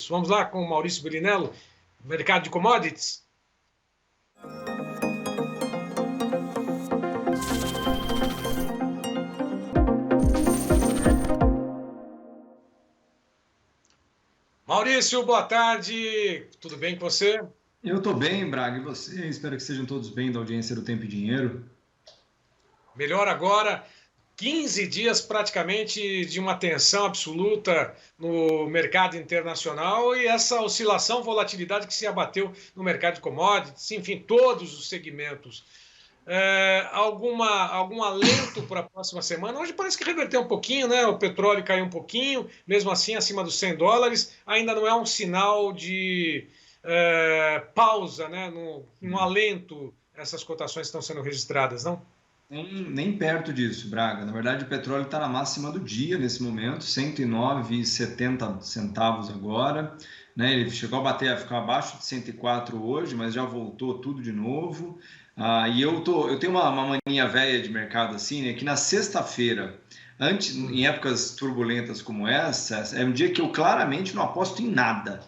Vamos lá com o Maurício Birinello, mercado de commodities. Maurício, boa tarde. Tudo bem com você? Eu estou bem, Braga, e você? Espero que sejam todos bem da audiência do Tempo e Dinheiro. Melhor agora. 15 dias praticamente de uma tensão absoluta no mercado internacional e essa oscilação, volatilidade que se abateu no mercado de commodities, enfim, todos os segmentos. Algum alento para a próxima semana? Hoje parece que reverteu um pouquinho, né? O petróleo caiu um pouquinho, mesmo assim acima dos $100. Ainda não é um sinal de pausa, né? Um alento, essas cotações estão sendo registradas, não? Nem perto disso, Braga. Na verdade, o petróleo está na máxima do dia nesse momento, 109,70 centavos agora. Né? Ele chegou a ficar abaixo de 104 hoje, mas já voltou tudo de novo. E eu tenho uma mania velha de mercado assim, né? Que na sexta-feira, em épocas turbulentas como essa, é um dia que eu claramente não aposto em nada,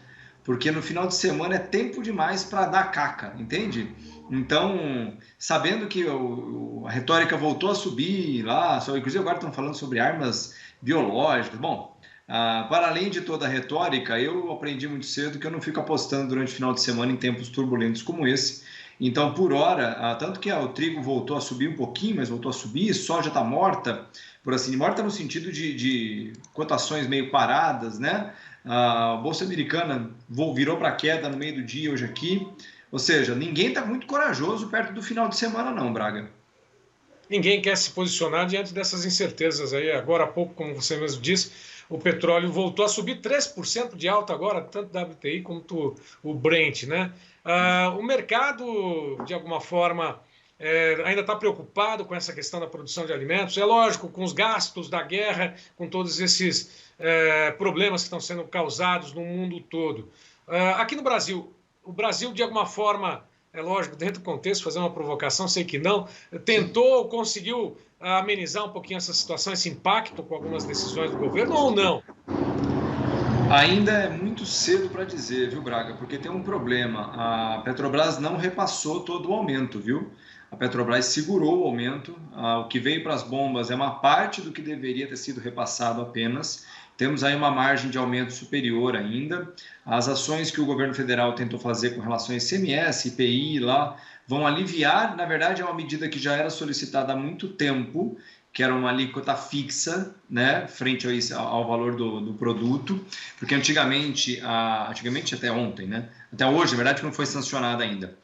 porque no final de semana é tempo demais para dar caca, entende? Então, sabendo que a retórica voltou a subir lá, inclusive agora estão falando sobre armas biológicas. Bom, para além de toda a retórica, eu aprendi muito cedo que eu não fico apostando durante o final de semana em tempos turbulentos como esse. Então, por hora, tanto que o trigo voltou a subir um pouquinho, mas voltou a subir, soja está morta, por assim, morta no sentido de cotações meio paradas, né? A Bolsa Americana virou para queda no meio do dia hoje aqui. Ou seja, ninguém está muito corajoso perto do final de semana não, Braga. Ninguém quer se posicionar diante dessas incertezas aí. Agora há pouco, como você mesmo disse, o petróleo voltou a subir 3% de alta agora, tanto o WTI quanto o Brent, né? O mercado, de alguma forma, ainda está preocupado com essa questão da produção de alimentos. É lógico, com os gastos da guerra, com todos esses problemas que estão sendo causados no mundo todo. Aqui no Brasil, o Brasil, de alguma forma, é lógico, dentro do contexto, fazer uma provocação, sei que não, tentou, conseguiu amenizar um pouquinho essa situação, esse impacto com algumas decisões do governo ou não? Ainda é muito cedo para dizer, viu, Braga? Porque tem um problema. A Petrobras não repassou todo o aumento, viu? A Petrobras segurou o aumento. O que veio para as bombas é uma parte do que deveria ter sido repassado apenas. Temos aí uma margem de aumento superior ainda. As ações que o governo federal tentou fazer com relação a ICMS, IPI lá, vão aliviar. Na verdade, é uma medida que já era solicitada há muito tempo, que era uma alíquota fixa, né, frente ao valor do produto, porque antigamente até ontem, né, até hoje, na verdade, não foi sancionada ainda,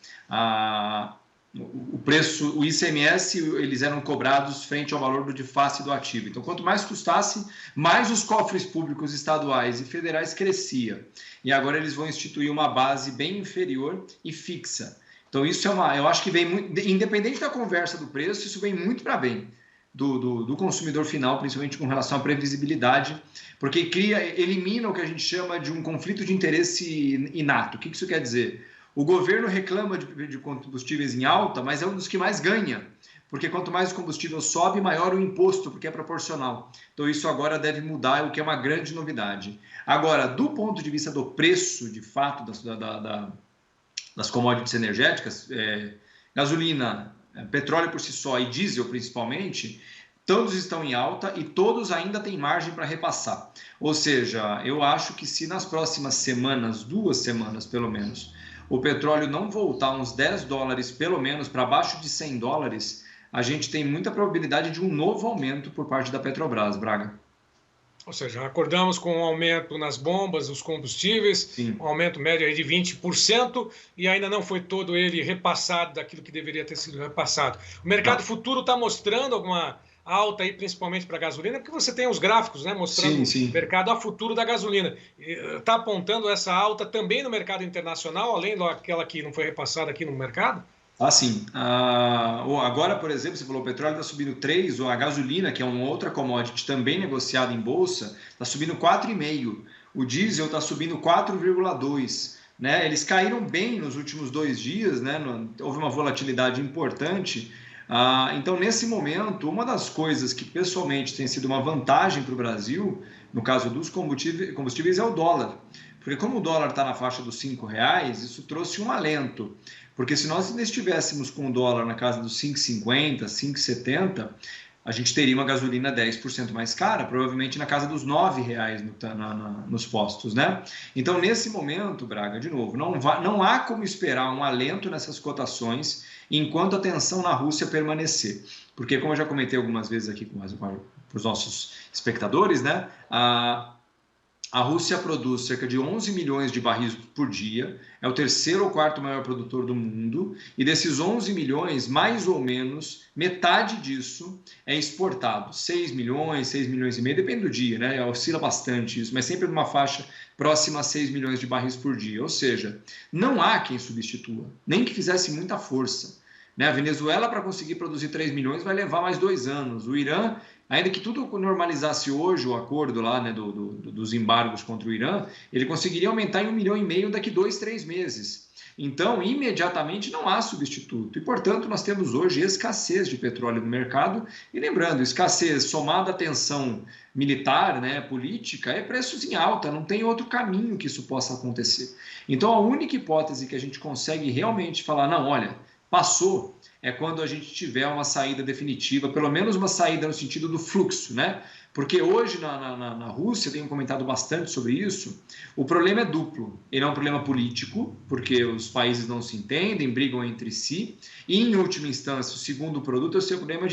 o preço, o ICMS, eles eram cobrados frente ao valor de face do ativo. Então, quanto mais custasse, mais os cofres públicos estaduais e federais crescia. E agora eles vão instituir uma base bem inferior e fixa. Então, isso eu acho que vem muito, independente da conversa do preço, isso vem muito para bem do consumidor final, principalmente com relação à previsibilidade, porque elimina o que a gente chama de um conflito de interesse inato. O que isso quer dizer? O governo reclama de combustíveis em alta, mas é um dos que mais ganha, porque quanto mais o combustível sobe, maior o imposto, porque é proporcional. Então isso agora deve mudar, o que é uma grande novidade. Agora, do ponto de vista do preço, de fato, das commodities energéticas, gasolina, petróleo por si só e diesel principalmente, todos estão em alta e todos ainda têm margem para repassar. Ou seja, eu acho que se nas próximas semanas, 2 semanas pelo menos, o petróleo não voltar uns $10 pelo menos para abaixo de $100, a gente tem muita probabilidade de um novo aumento por parte da Petrobras, Braga. Ou seja, acordamos com um aumento nas bombas, os combustíveis, Sim. Um aumento médio aí de 20%, e ainda não foi todo ele repassado daquilo que deveria ter sido repassado. O mercado futuro está mostrando alguma alta aí, principalmente para a gasolina, porque você tem os gráficos, né, mostrando Sim. o mercado a futuro da gasolina. Está apontando essa alta também no mercado internacional, além daquela que não foi repassada aqui no mercado? Sim. Agora, por exemplo, você falou, o petróleo está subindo 3, ou a gasolina, que é uma outra commodity também negociada em bolsa, está subindo 4,5. O diesel está subindo 4,2. Né? Eles caíram bem nos últimos 2 dias, né? Houve uma volatilidade importante. Então, nesse momento, uma das coisas que pessoalmente tem sido uma vantagem para o Brasil, no caso dos combustíveis, é o dólar. Porque como o dólar está na faixa dos R$ 5, isso trouxe um alento. Porque se nós ainda estivéssemos com o dólar na casa dos 5,50, 5,70, a gente teria uma gasolina 10% mais cara, provavelmente na casa dos R$ 9 nos postos, né? Então, nesse momento, Braga, de novo, não há como esperar um alento nessas cotações enquanto a tensão na Rússia permanecer. Porque, como eu já comentei algumas vezes aqui com os nossos espectadores, né? A Rússia produz cerca de 11 milhões de barris por dia, é o terceiro ou quarto maior produtor do mundo, e desses 11 milhões, mais ou menos, metade disso é exportado. 6 milhões, 6 milhões e meio, depende do dia, né? Oscila bastante isso, mas sempre numa faixa próxima a 6 milhões de barris por dia. Ou seja, não há quem substitua, nem que fizesse muita força. A Venezuela, para conseguir produzir 3 milhões, vai levar mais 2 anos. O Irã, ainda que tudo normalizasse hoje, o acordo lá, né, dos embargos contra o Irã, ele conseguiria aumentar em 1,5 milhão daqui 2, 3 meses. Então, imediatamente não há substituto. E, portanto, nós temos hoje escassez de petróleo no mercado. E lembrando, escassez somada à tensão militar, né, política, é preços em alta. Não tem outro caminho que isso possa acontecer. Então, a única hipótese que a gente consegue realmente falar, não, olha, passou, é quando a gente tiver uma saída definitiva, pelo menos uma saída no sentido do fluxo, né? Porque hoje na Rússia, tenho comentado bastante sobre isso, o problema é duplo. Ele é um problema político, porque os países não se entendem, brigam entre si, e em última instância, o segundo produto é o seu problema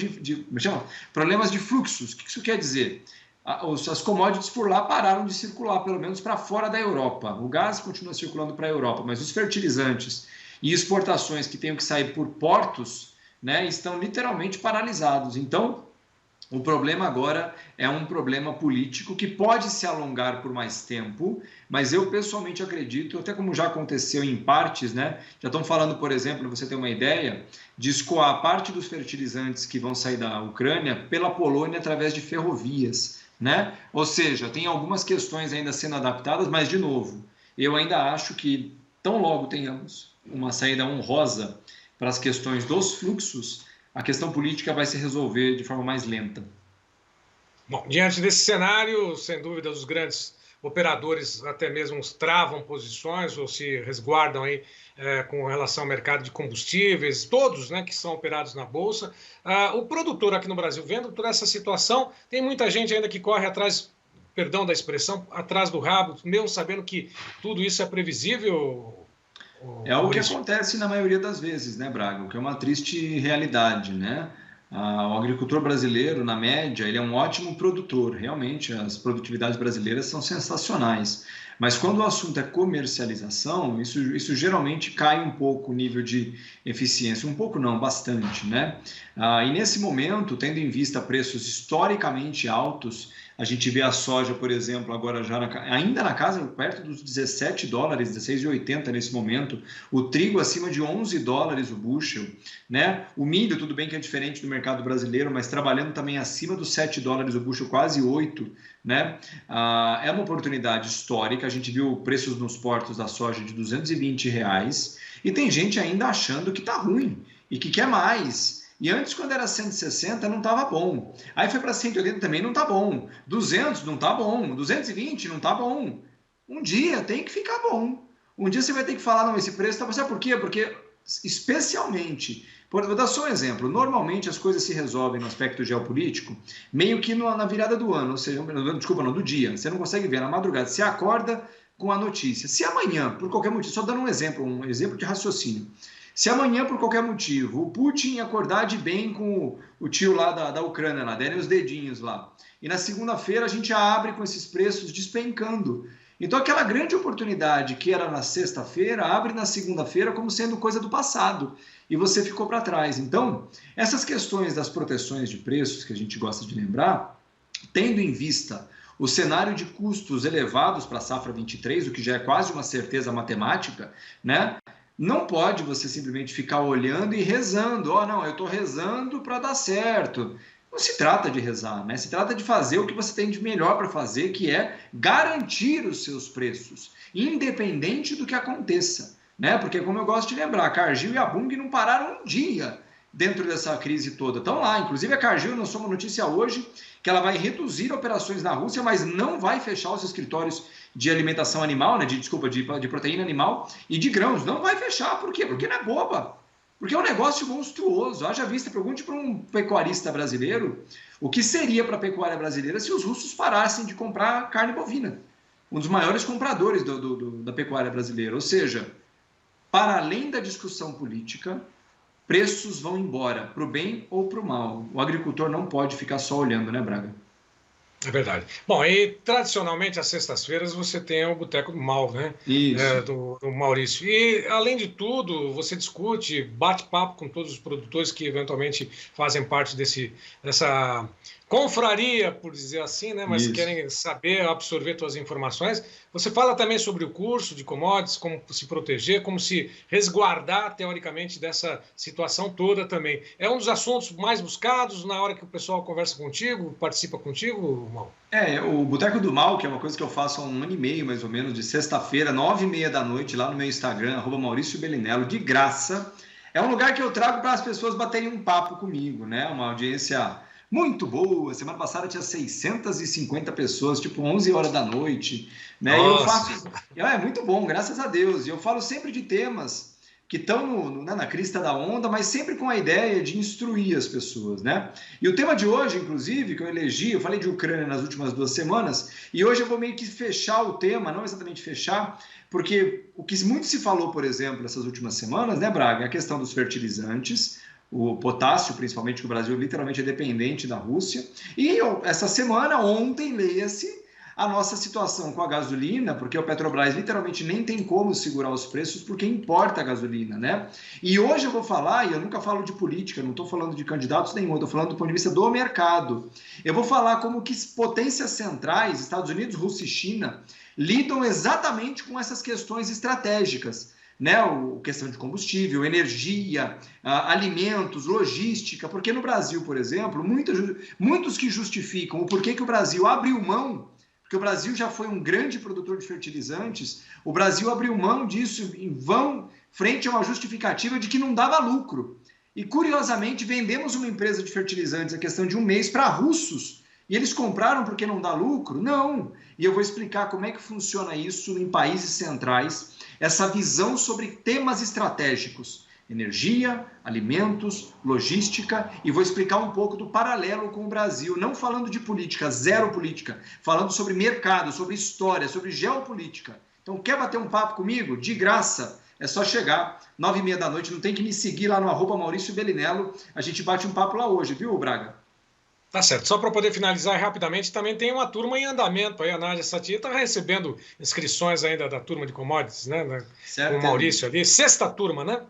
problemas de fluxos. O que isso quer dizer? As commodities por lá pararam de circular, pelo menos para fora da Europa. O gás continua circulando para a Europa, mas os fertilizantes e exportações que tenham que sair por portos, né, estão literalmente paralisados. Então, o problema agora é um problema político que pode se alongar por mais tempo, mas eu pessoalmente acredito, até como já aconteceu em partes, né, já estão falando, por exemplo, você ter uma ideia, de escoar parte dos fertilizantes que vão sair da Ucrânia pela Polônia através de ferrovias, né? Ou seja, tem algumas questões ainda sendo adaptadas, mas, de novo, eu ainda acho que tão logo tenhamos uma saída honrosa para as questões dos fluxos, a questão política vai se resolver de forma mais lenta. Bom, diante desse cenário, sem dúvida, os grandes operadores até mesmo travam posições ou se resguardam aí com relação ao mercado de combustíveis, todos, né, que são operados na Bolsa. O produtor aqui no Brasil, vendo toda essa situação, tem muita gente ainda que corre atrás, perdão da expressão, atrás do rabo, mesmo sabendo que tudo isso é previsível. É o que acontece na maioria das vezes, né, Braga? O que é uma triste realidade, né? O agricultor brasileiro, na média, ele é um ótimo produtor. Realmente, as produtividades brasileiras são sensacionais. Mas quando o assunto é comercialização, isso geralmente cai um pouco o nível de eficiência. Um pouco não, bastante, né? E nesse momento, tendo em vista preços historicamente altos, a gente vê a soja, por exemplo, agora já ainda na casa, perto dos $17, $16,80 nesse momento. O trigo acima de $11 o bushel, né? O milho, tudo bem que é diferente do mercado brasileiro, mas trabalhando também acima dos $7 o bushel, quase 8, né? É uma oportunidade histórica. A gente viu preços nos portos da soja de R$220 e tem gente ainda achando que está ruim e que quer mais. E antes, quando era 160, não estava bom. Aí foi para 180, também não está bom. 200 não está bom. 220 não está bom. Um dia tem que ficar bom. Um dia você vai ter que falar, não, esse preço está bom. Sabe por quê? Porque, especialmente, vou dar só um exemplo. Normalmente as coisas se resolvem no aspecto geopolítico meio que na virada do ano, ou seja, desculpa, não, do dia. Você não consegue ver na madrugada. Você acorda com a notícia. Se amanhã, por qualquer motivo, só dando um exemplo de raciocínio, se amanhã, por qualquer motivo, o Putin acordar de bem com o tio lá da Ucrânia, lá, derem os dedinhos lá, e na segunda-feira a gente abre com esses preços despencando. Então, aquela grande oportunidade que era na sexta-feira, abre na segunda-feira como sendo coisa do passado, e você ficou para trás. Então, essas questões das proteções de preços, que a gente gosta de lembrar, tendo em vista o cenário de custos elevados para a safra 23, o que já é quase uma certeza matemática, né? Não pode você simplesmente ficar olhando e rezando. Não, eu estou rezando para dar certo. Não se trata de rezar, né? Se trata de fazer o que você tem de melhor para fazer, que é garantir os seus preços, independente do que aconteça, né? Porque, como eu gosto de lembrar, a Cargill e a Bunge não pararam um dia dentro dessa crise toda. Estão lá. Inclusive, a Cargill lançou uma notícia hoje que ela vai reduzir operações na Rússia, mas não vai fechar os escritórios de alimentação animal, né, de proteína animal e de grãos. Não vai fechar. Por quê? Porque não é boba. Porque é um negócio monstruoso. Haja vista, pergunte para um pecuarista brasileiro o que seria para a pecuária brasileira se os russos parassem de comprar carne bovina. Um dos maiores compradores da pecuária brasileira. Ou seja, para além da discussão política, preços vão embora, para o bem ou para o mal. O agricultor não pode ficar só olhando, né, Braga? É verdade. Bom, e tradicionalmente às sextas-feiras você tem o Boteco do Mal, né? Isso. Do Maurício. E, além de tudo, você discute, bate papo com todos os produtores que eventualmente fazem parte dessa confraria, por dizer assim, né? Mas Isso. querem saber, absorver suas informações. Você fala também sobre o curso de commodities, como se proteger, como se resguardar, teoricamente, dessa situação toda também. É um dos assuntos mais buscados na hora que o pessoal conversa contigo, participa contigo, Mal? O Boteco do Mal, que é uma coisa que eu faço há 1 ano e meio, mais ou menos, de sexta-feira, 9h30 da noite, lá no meu Instagram, @Maurício Bellinello, de graça. É um lugar que eu trago para as pessoas baterem um papo comigo, né? Uma audiência muito boa. Semana passada tinha 650 pessoas, tipo 11 horas da noite, né? E eu faço... É muito bom, graças a Deus. E eu falo sempre de temas que estão na crista da onda, mas sempre com a ideia de instruir as pessoas, né? E o tema de hoje, inclusive, que eu falei de Ucrânia nas últimas 2 semanas, e hoje eu vou meio que fechar o tema, não exatamente fechar, porque o que muito se falou, por exemplo, essas últimas semanas, né, Braga, é a questão dos fertilizantes, o potássio, principalmente, que o Brasil literalmente é dependente da Rússia, e essa semana, ontem, leia-se, a nossa situação com a gasolina, porque o Petrobras literalmente nem tem como segurar os preços porque importa a gasolina, né? E hoje eu vou falar, e eu nunca falo de política, não estou falando de candidatos nenhum, estou falando do ponto de vista do mercado. Eu vou falar como que potências centrais, Estados Unidos, Rússia e China, lidam exatamente com essas questões estratégicas, né? Questão de combustível, energia, alimentos, logística, porque no Brasil, por exemplo, muitos que justificam o porquê que o Brasil abriu mão, porque o Brasil já foi um grande produtor de fertilizantes, o Brasil abriu mão disso em vão, frente a uma justificativa de que não dava lucro. E, curiosamente, vendemos uma empresa de fertilizantes a questão de 1 mês para russos, e eles compraram porque não dá lucro? Não! E eu vou explicar como é que funciona isso em países centrais, essa visão sobre temas estratégicos. Energia, alimentos, logística, e vou explicar um pouco do paralelo com o Brasil, não falando de política, zero política, falando sobre mercado, sobre história, sobre geopolítica. Então, quer bater um papo comigo? De graça, é só chegar, 9h30 da noite, não tem que me seguir lá no @Maurício Bellinello, a gente bate um papo lá hoje, viu, Braga? Tá certo. Só para poder finalizar rapidamente, também tem uma turma em andamento aí, a Nádia Satia está recebendo inscrições ainda da turma de commodities, né? Com o Maurício ali, 6ª turma, né?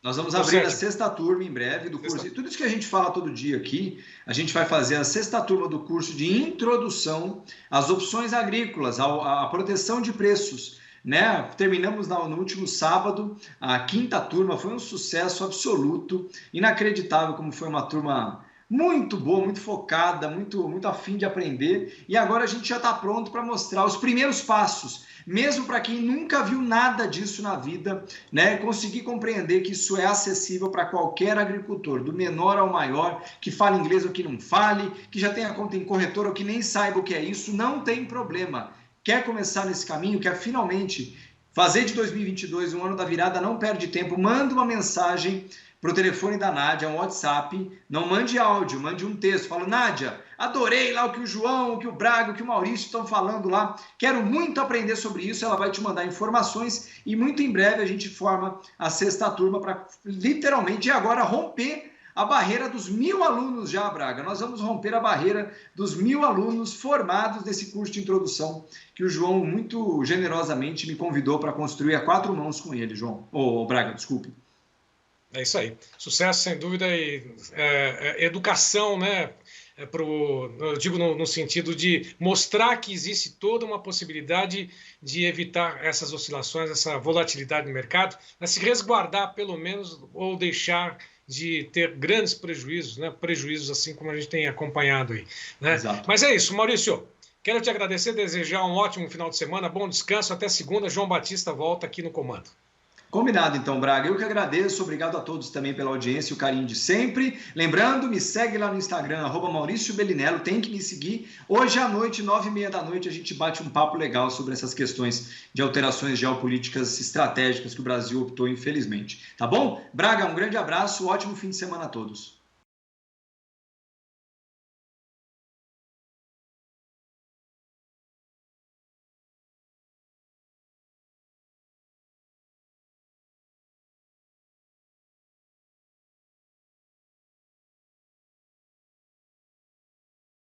Nós vamos abrir a 6ª turma em breve do curso. E tudo isso que a gente fala todo dia aqui, a gente vai fazer a 6ª turma do curso de introdução às opções agrícolas, à proteção de preços, né? Terminamos no último sábado, a 5ª turma, foi um sucesso absoluto, inacreditável como foi uma turma muito boa, muito focada, muito a fim de aprender. E agora a gente já está pronto para mostrar os primeiros passos, mesmo para quem nunca viu nada disso na vida, né? Conseguir compreender que isso é acessível para qualquer agricultor, do menor ao maior, que fale inglês ou que não fale, que já tenha conta em corretora ou que nem saiba o que é isso, não tem problema. Quer começar nesse caminho, quer finalmente fazer de 2022 um ano da virada, não perde tempo, manda uma mensagem para o telefone da Nádia, um WhatsApp, não mande áudio, mande um texto. Fala, Nádia, adorei lá o que o João, o que o Braga, o que o Maurício estão falando lá, quero muito aprender sobre isso, ela vai te mandar informações e muito em breve a gente forma a 6ª turma para literalmente agora romper a barreira dos 1.000 alunos já, Braga. Nós vamos romper a barreira dos 1.000 alunos formados nesse curso de introdução que o João muito generosamente me convidou para construir a 4 mãos com ele, João. Braga, desculpe. É isso aí. Sucesso, sem dúvida, e educação, né? Eu digo no sentido de mostrar que existe toda uma possibilidade de evitar essas oscilações, essa volatilidade no mercado, né? Se resguardar, pelo menos, ou deixar de ter grandes prejuízos, né? Prejuízos assim como a gente tem acompanhado aí, né? Exato. Mas é isso, Maurício. Quero te agradecer, desejar um ótimo final de semana, bom descanso, até segunda. João Batista volta aqui no comando. Combinado, então, Braga. Eu que agradeço. Obrigado a todos também pela audiência e o carinho de sempre. Lembrando, me segue lá no Instagram, @Maurício Bellinello. Tem que me seguir. Hoje à noite, 9h30 da noite, a gente bate um papo legal sobre essas questões de alterações geopolíticas estratégicas que o Brasil optou, infelizmente. Tá bom? Braga, um grande abraço. Ótimo fim de semana a todos.